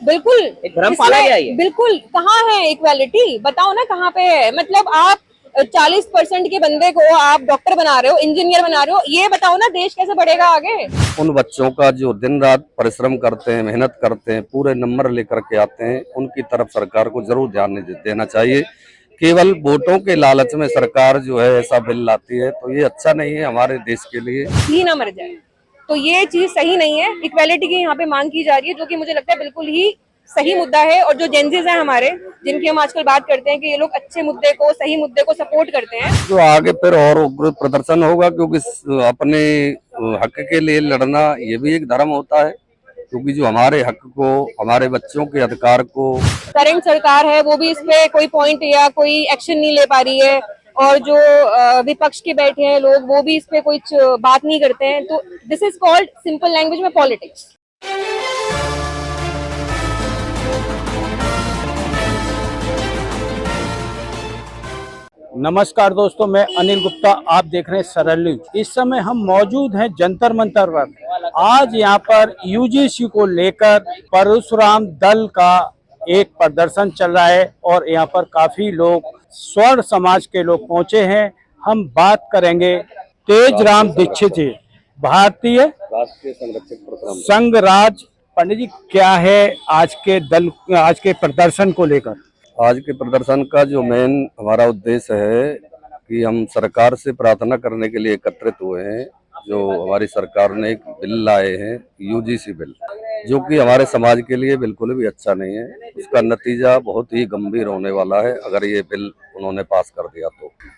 बिल्कुल एक भ्रम पाला गया है। बिल्कुल, कहाँ है इक्वालिटी, बताओ ना कहाँ पे है। मतलब आप 40% के बंदे को आप डॉक्टर बना रहे हो, इंजीनियर बना रहे हो, ये बताओ ना देश कैसे बढ़ेगा आगे। उन बच्चों का जो दिन रात परिश्रम करते हैं, मेहनत करते हैं, पूरे नंबर लेकर के आते हैं, उनकी तरफ सरकार को जरूर ध्यान देना चाहिए। केवल वोटों के लालच में सरकार जो है ऐसा बिल लाती है तो ये अच्छा नहीं है हमारे देश के लिए। ही ना मर जाए तो ये चीज सही नहीं है। इक्वालिटी की यहाँ पे मांग की जा रही है, जो कि मुझे लगता है बिल्कुल ही सही मुद्दा है। और जो जेंजीज हैं हमारे, जिनकी हम आजकल बात करते हैं कि ये लोग अच्छे मुद्दे को, सही मुद्दे को सपोर्ट करते हैं। जो आगे फिर और उग्र प्रदर्शन होगा, क्योंकि अपने हक के लिए लड़ना ये भी एक धर्म होता है, क्योंकि जो हमारे हक को, हमारे बच्चों के अधिकार को करंट सरकार है वो भी इस पे कोई पॉइंट या कोई एक्शन नहीं ले पा रही है। और जो विपक्ष के बैठे हैं लोग, वो भी इस पे कुछ बात नहीं करते हैं। तो this is called simple language में पॉलिटिक्स। नमस्कार दोस्तों, मैं अनिल गुप्ता, आप देख रहे हैं सरल न्यूज। इस समय हम मौजूद हैं जंतर मंतर पर। आज यहां पर यूजीसी को लेकर परशुराम दल का एक प्रदर्शन चल रहा है और यहां पर काफी लोग स्वर्ण समाज के लोग पहुंचे हैं। हम बात करेंगे तेजराम दीक्षित जी, भारतीय राष्ट्रीय संरक्षक संघराज। पंडित जी, क्या है आज के प्रदर्शन को लेकर? आज के प्रदर्शन का जो मेन हमारा उद्देश्य है कि हम सरकार से प्रार्थना करने के लिए एकत्रित हुए हैं। जो हमारी सरकार ने एक बिल लाए हैं, यूजीसी बिल, जो कि हमारे समाज के लिए बिल्कुल भी अच्छा नहीं है। उसका नतीजा बहुत ही गंभीर होने वाला है अगर ये बिल उन्होंने पास कर दिया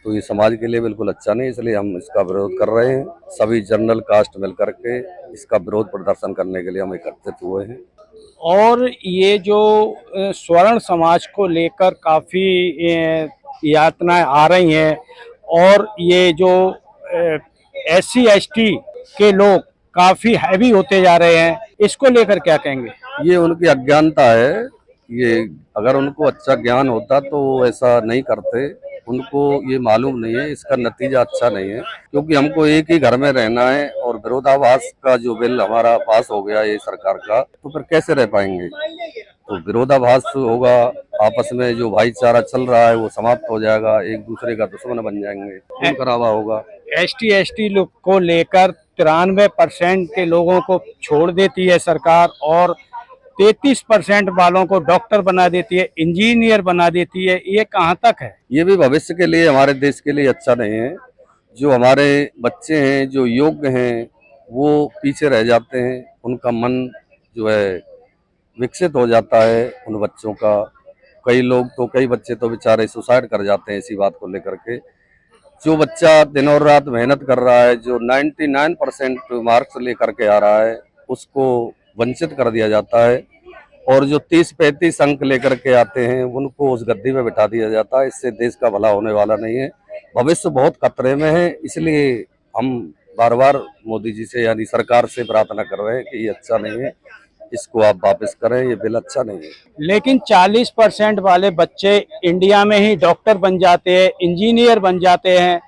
तो ये समाज के लिए बिल्कुल अच्छा नहीं। इसलिए हम इसका विरोध कर रहे हैं। सभी जनरल कास्ट मिल करके इसका विरोध प्रदर्शन करने के लिए हम एकत्रित हुए हैं। और ये जो स्वर्ण समाज को लेकर काफ़ी यातनाएं आ रही हैं और ये जो SC ST के लोग काफ़ी हैवी होते जा रहे हैं, इसको लेकर क्या कहेंगे? ये उनकी अज्ञानता है। ये अगर उनको अच्छा ज्ञान होता तो वो ऐसा नहीं करते। उनको ये मालूम नहीं है, इसका नतीजा अच्छा नहीं है, क्योंकि हमको एक ही घर में रहना है। और विरोधाभास का जो बिल हमारा पास हो गया ये सरकार का, तो फिर कैसे रह पाएंगे? तो विरोधाभास होगा, आपस में जो भाईचारा चल रहा है वो समाप्त हो जाएगा, एक दूसरे का दुश्मन बन जाएंगे, खून खराबा होगा। ST ST लोग को लेकर 93% के लोगों को छोड़ देती है सरकार और 33% वालों को डॉक्टर बना देती है, इंजीनियर बना देती है। ये कहाँ तक है? ये भी भविष्य के लिए, हमारे देश के लिए अच्छा नहीं है। जो हमारे बच्चे हैं, जो योग्य हैं, वो पीछे रह जाते हैं। उनका मन जो है विकसित हो जाता है उन बच्चों का। कई बच्चे तो बेचारे सुसाइड कर जाते हैं इसी बात को लेकर के। जो बच्चा दिन और रात मेहनत कर रहा है, जो 99% मार्क्स लेकर के आ रहा है, उसको वंचित कर दिया जाता है। और जो 30-35 अंक लेकर के आते हैं उनको उस गद्दी में बिठा दिया जाता है। इससे देश का भला होने वाला नहीं है। भविष्य बहुत खतरे में है। इसलिए हम बार बार मोदी जी से, यानी सरकार से प्रार्थना कर रहे हैं कि ये अच्छा नहीं है, इसको आप वापस करें, ये बिल अच्छा नहीं है। लेकिन 40% वाले बच्चे इंडिया में ही डॉक्टर बन जाते हैं, इंजीनियर बन जाते हैं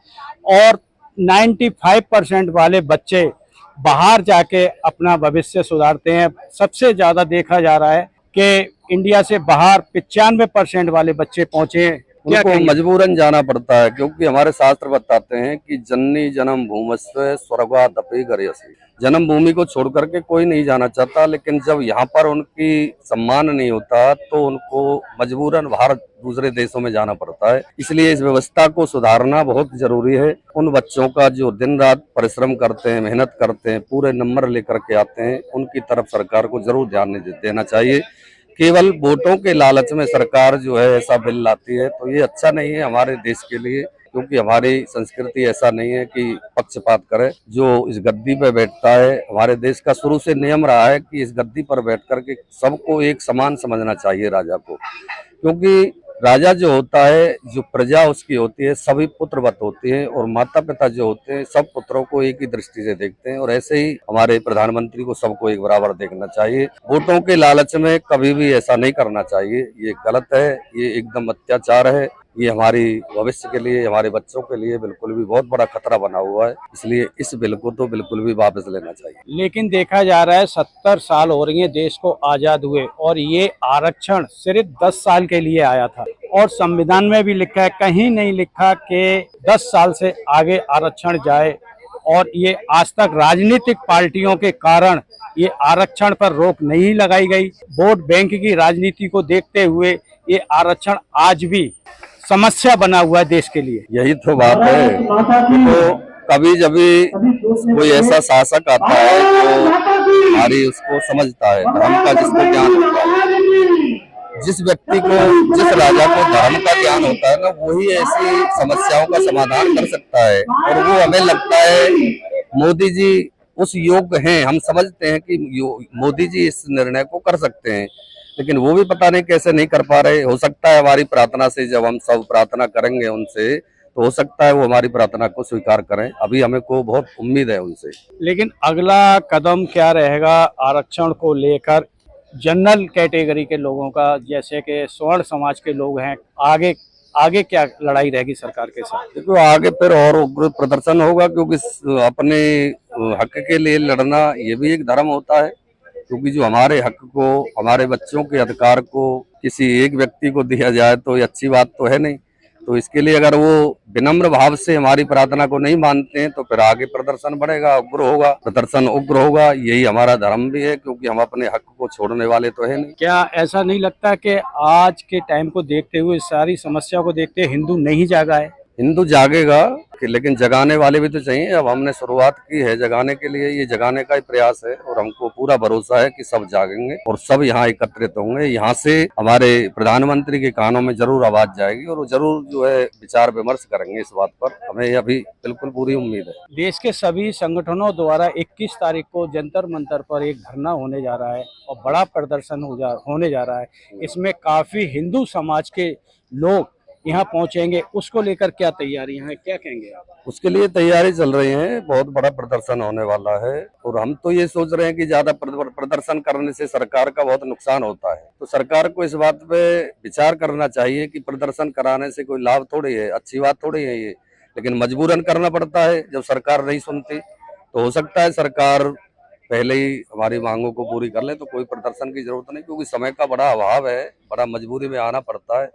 और 95% वाले बच्चे बाहर जाके अपना भविष्य सुधारते हैं। सबसे ज्यादा देखा जा रहा है कि इंडिया से बाहर 95% वाले बच्चे पहुंचे हैं। उनको मजबूरन जाना पड़ता है, क्योंकि हमारे शास्त्र बताते हैं कि जननी जन्म भूमस्व स्वर्गादपि गरीयसी। जन्मभूमि को छोड़ करके कोई नहीं जाना चाहता, लेकिन जब यहाँ पर उनकी सम्मान नहीं होता तो उनको मजबूरन बाहर दूसरे देशों में जाना पड़ता है। इसलिए इस व्यवस्था को सुधारना बहुत जरूरी है। उन बच्चों का जो दिन रात परिश्रम करते हैं, मेहनत करते हैं, पूरे नंबर लेकर के आते हैं, उनकी तरफ सरकार को जरूर ध्यान देना चाहिए। केवल वोटों के लालच में सरकार जो है ऐसा बिल लाती है तो ये अच्छा नहीं है हमारे देश के लिए, क्योंकि हमारी संस्कृति ऐसा नहीं है कि पक्षपात करे। जो इस गद्दी पे बैठता है, हमारे देश का शुरू से नियम रहा है कि इस गद्दी पर बैठ करके सबको एक समान समझना चाहिए राजा को। क्योंकि राजा जो होता है, जो प्रजा उसकी होती है, सभी पुत्रवत होती है, और माता पिता जो होते हैं सब पुत्रों को एक ही दृष्टि से देखते हैं। और ऐसे ही हमारे प्रधानमंत्री को सबको एक बराबर देखना चाहिए। वोटों के लालच में कभी भी ऐसा नहीं करना चाहिए। ये गलत है, ये एकदम अत्याचार है। ये हमारी भविष्य के लिए, हमारे बच्चों के लिए बिल्कुल भी बहुत बड़ा खतरा बना हुआ है। इसलिए इस बिल को तो बिल्कुल भी वापस लेना चाहिए। लेकिन देखा जा रहा है 70 साल हो रही है देश को आजाद हुए और ये आरक्षण सिर्फ 10 साल के लिए आया था और संविधान में भी लिखा है, कहीं नहीं लिखा कि 10 साल से आगे आरक्षण जाए। और ये आज तक राजनीतिक पार्टियों के कारण ये आरक्षण पर रोक नहीं लगाई गई। वोट बैंक की राजनीति को देखते हुए ये आरक्षण आज भी समस्या बना हुआ है देश के लिए। यही तो बात है। तो कभी जब भी कोई ऐसा शासक आता है तो हमारी उसको समझता है, धर्म का जिसको ज्ञान होता है, जिस व्यक्ति को, जिस राजा को धर्म का ज्ञान होता है ना, वही ऐसी समस्याओं का समाधान कर सकता है। और वो हमें लगता है मोदी जी उस योग्य हैं। हम समझते हैं कि मोदी जी इस निर्णय को कर सकते हैं, लेकिन वो भी पता नहीं कैसे नहीं कर पा रहे। हो सकता है हमारी प्रार्थना से, जब हम सब प्रार्थना करेंगे उनसे, तो हो सकता है वो हमारी प्रार्थना को स्वीकार करें। अभी हमें को बहुत उम्मीद है उनसे। लेकिन अगला कदम क्या रहेगा आरक्षण को लेकर? जनरल कैटेगरी के लोगों का, जैसे कि स्वर्ण समाज के लोग हैं, आगे क्या लड़ाई रहेगी सरकार के साथ? देखो आगे फिर और उग्र प्रदर्शन होगा, क्योंकि अपने हक के लिए लड़ना ये भी एक धर्म होता है। क्योंकि जो हमारे हक को, हमारे बच्चों के अधिकार को किसी एक व्यक्ति को दिया जाए तो ये अच्छी बात तो है नहीं। तो इसके लिए अगर वो विनम्र भाव से हमारी प्रार्थना को नहीं मानते हैं तो फिर आगे प्रदर्शन बढ़ेगा, उग्र होगा, प्रदर्शन उग्र होगा। यही हमारा धर्म भी है, क्योंकि हम अपने हक को छोड़ने वाले तो है नहीं। क्या ऐसा नहीं लगता कि आज के टाइम को देखते हुए, सारी समस्या को देखते हुए हिंदू नहीं जागा है? हिंदू जागेगा, लेकिन जगाने वाले भी तो चाहिए। अब हमने शुरुआत की है जगाने के लिए, ये जगाने का ही प्रयास है और हमको पूरा भरोसा है कि सब जागेंगे और सब यहाँ एकत्रित होंगे। यहाँ से हमारे प्रधानमंत्री के कानों में जरूर आवाज जाएगी और वो जरूर जो है विचार विमर्श करेंगे इस बात पर। हमें अभी बिल्कुल पूरी उम्मीद है। देश के सभी संगठनों द्वारा 21 तारीख को जंतर मंतर पर एक धरना होने जा रहा है और बड़ा प्रदर्शन होने जा रहा है। इसमें काफी हिंदू समाज के लोग यहाँ पहुंचेंगे। उसको लेकर क्या तैयारियां हैं, क्या कहेंगे आप? उसके लिए तैयारी चल रही है, बहुत बड़ा प्रदर्शन होने वाला है। और हम तो ये सोच रहे हैं कि ज्यादा प्रदर्शन करने से सरकार का बहुत नुकसान होता है। तो सरकार को इस बात पे विचार करना चाहिए कि प्रदर्शन कराने से कोई लाभ थोड़ी है, अच्छी बात थोड़ी है ये, लेकिन मजबूरन करना पड़ता है जब सरकार नहीं सुनती। तो हो सकता है सरकार पहले ही हमारी मांगों को पूरी कर ले तो कोई प्रदर्शन की जरूरत नहीं, क्योंकि समय का बड़ा अभाव है, बड़ा मजबूरी में आना पड़ता है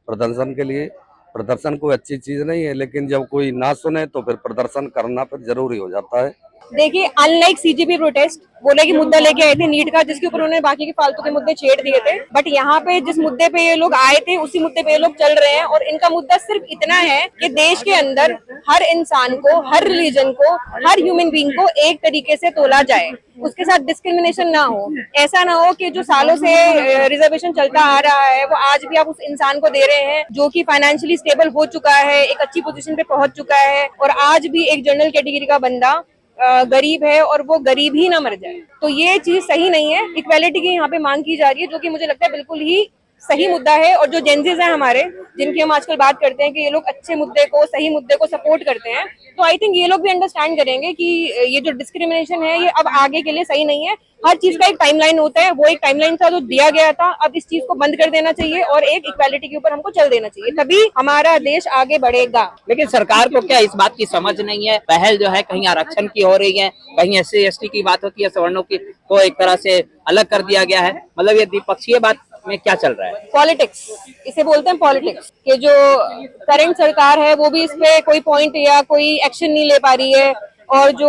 प्रदर्शन के लिए। प्रदर्शन कोई अच्छी चीज नहीं है, लेकिन जब कोई ना सुने तो फिर प्रदर्शन करना फिर जरूरी हो जाता है। देखिए, अनलाइक सीजेपी प्रोटेस्ट, बोले कि मुद्दा लेके आए थे नीट का, जिसके ऊपर उन्होंने बाकी के फालतू के मुद्दे छेड़ दिए थे। बट यहाँ पे जिस मुद्दे पे ये लोग आए थे उसी मुद्दे पे ये लोग चल रहे हैं। और इनका मुद्दा सिर्फ इतना है कि देश के अंदर हर इंसान को, हर रिलीजन को, हर ह्यूमन बीइंग को एक तरीके से तोला जाए, उसके साथ डिस्क्रिमिनेशन ना हो। ऐसा ना हो कि जो सालों से रिजर्वेशन चलता आ रहा है वो आज भी आप उस इंसान को दे रहे हैं जो कि फाइनेंशियली स्टेबल हो चुका है, एक अच्छी पोजीशन पे पहुंच चुका है, और आज भी एक जनरल कैटेगरी का बंदा गरीब है और वो गरीब ही ना मर जाए। तो ये चीज सही नहीं है। इक्वालिटी की यहाँ पे मांग की जा रही है, जो कि मुझे लगता है बिल्कुल ही सही मुद्दा है। और जो जेंजीज हैं हमारे, जिनकी हम आजकल बात करते हैं कि ये लोग अच्छे मुद्दे को, सही मुद्दे को सपोर्ट करते हैं, तो आई थिंक ये लोग भी अंडरस्टैंड करेंगे कि ये जो डिस्क्रिमिनेशन है ये अब आगे के लिए सही नहीं है। हर चीज का एक टाइमलाइन होता है, वो एक टाइमलाइन था जो दिया गया था। अब इस चीज को बंद कर देना चाहिए और एक इक्वालिटी के ऊपर हमको चल देना चाहिए, तभी हमारा देश आगे बढ़ेगा। लेकिन सरकार को क्या इस बात की समझ नहीं है? पहल जो है कहीं आरक्षण की हो रही है, कहीं SC ST की बात होती है, सवर्णों की को एक तरह से अलग कर दिया गया है। मतलब ये द्विपक्षीय बात में क्या चल रहा है? पॉलिटिक्स, इसे बोलते हैं पॉलिटिक्स। कि जो करंट सरकार है वो भी इस पे कोई पॉइंट या कोई एक्शन नहीं ले पा रही है, और जो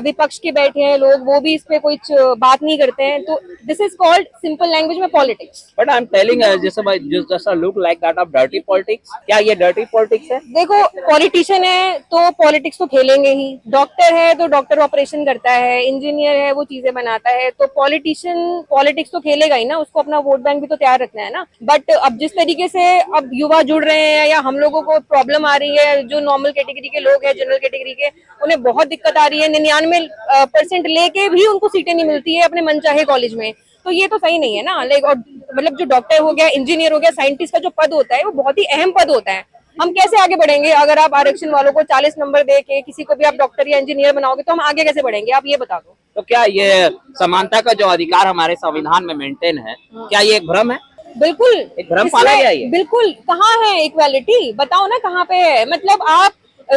विपक्ष के बैठे हैं लोग वो भी इस पे कोई बात नहीं करते हैं। तो this is called simple language में politics. But I am telling जैसा look like that of dirty politics. क्या ये डर्टी पॉलिटिक्स है? देखो, पॉलिटिशियन है तो पॉलिटिक्स तो खेलेंगे ही, डॉक्टर है तो डॉक्टर ऑपरेशन करता है, इंजीनियर है वो चीजें बनाता है, तो पॉलिटिशियन पॉलिटिक्स तो खेलेगा ही ना, उसको अपना वोट बैंक भी तो तैयार रखना है ना। बट अब जिस तरीके से अब युवा जुड़ रहे हैं या हम लोगों को प्रॉब्लम आ रही है, जो नॉर्मल कैटेगरी के लोग हैं, जनरल कैटेगरी के, उन्हें बहुत दिक्कत आ रही है। 99% लेके भी उनको सीटें नहीं मिलती है अपने मनचाहे कॉलेज में, तो ये तो सही नहीं है ना। लाइक, और मतलब जो डॉक्टर हो गया, इंजीनियर हो गया, साइंटिस्ट का जो पद होता है वो बहुत ही अहम पद होता है। हम कैसे आगे बढ़ेंगे अगर आप आरक्षण वालों को 40 नंबर दे के किसी को भी आप डॉक्टर या इंजीनियर बनाओगे, तो हम आगे कैसे बढ़ेंगे? आप ये बता दो। तो क्या ये समानता का जो अधिकार हमारे संविधान में मेंटेन है, क्या ये एक भ्रम है? बिल्कुल एक भ्रम पाला गया है। बिल्कुल, कहाँ है इक्वालिटी, बताओ ना कहाँ पे है। मतलब आप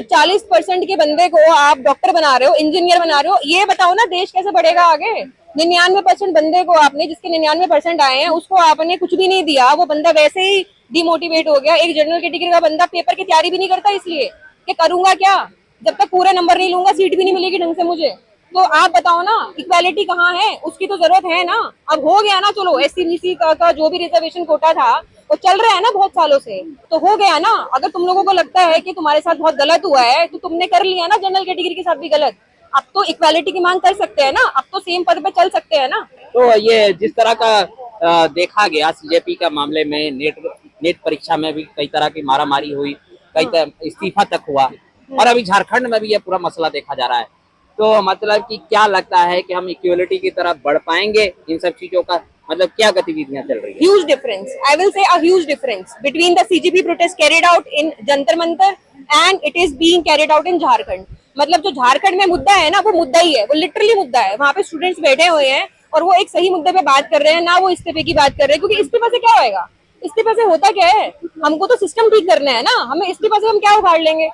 40% के बंदे को आप डॉक्टर बना रहे हो, इंजीनियर बना रहे हो, ये बताओ ना देश कैसे बढ़ेगा आगे। 99% बंदे को आपने, जिसके 99% आए हैं, उसको आपने कुछ भी नहीं दिया, वो बंदा वैसे ही डिमोटिवेट हो गया। एक जनरल कैटेगरी का बंदा पेपर की तैयारी भी नहीं करता, इसलिए कि करूंगा क्या, जब तक पूरे नंबर नहीं लूंगा सीट भी नहीं मिलेगी ढंग से मुझे। तो आप बताओ ना इक्वालिटी कहाँ है, उसकी तो जरूरत है ना। अब हो गया ना, चलो SC BC का जो भी रिजर्वेशन कोटा था वो चल रहा है ना बहुत सालों से, तो हो गया ना। अगर तुम लोगों को लगता है कि तुम्हारे साथ बहुत गलत हुआ है तो तुमने कर लिया ना जनरल कैटेगरी के साथ भी गलत। अब तो इक्वालिटी की मांग कर सकते हैं ना, अब तो सेम पद पे चल सकते हैं ना। तो ये जिस तरह का देखा गया CJP का मामले में, नेट परीक्षा में भी कई तरह की मारामारी हुई, कई इस्तीफा तक हुआ, और अभी झारखंड में भी ये पूरा मसला देखा जा रहा है। तो मतलब कि क्या लगता है कि हम इक्वलिटी की तरफ बढ़ पाएंगे इन सब चीजों का, मतलब क्या गतिविधियां चल रही है? Huge difference. I will say a huge difference between the CJP protest carried out in Jantar Mantar and it is being carried out in Jharkhand. मतलब जो झारखंड में मुद्दा है ना, वो मुद्दा ही है, वो लिटरली मुद्दा है। वहाँ पे स्टूडेंट्स बैठे हुए हैं और वो एक सही मुद्दे पे बात कर रहे हैं ना, वो इस्तीफे की बात कर रहे हैं। क्योंकि इस्तीफे से क्या होएगा, इस्तीफे से होता क्या है, हमको तो सिस्टम ठीक करना है ना, हमें इस्तीफे से हम क्या उखाड़ लेंगे।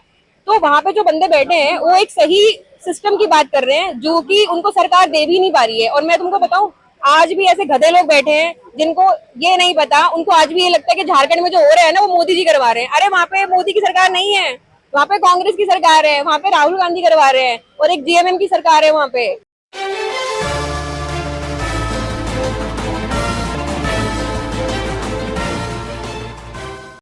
तो वहां पे जो बंदे बैठे हैं वो एक सही सिस्टम की बात कर रहे हैं, जो कि उनको सरकार दे भी नहीं पा रही है। और मैं तुमको बताऊं, आज भी ऐसे गधे लोग बैठे हैं जिनको ये नहीं पता, उनको आज भी ये लगता है कि झारखंड में जो हो रहा है ना वो मोदी जी करवा रहे हैं। अरे वहां पे मोदी की सरकार नहीं है, वहां पे कांग्रेस की सरकार है, वहां पे राहुल गांधी करवा रहे हैं और एक GMM की सरकार है वहां पे।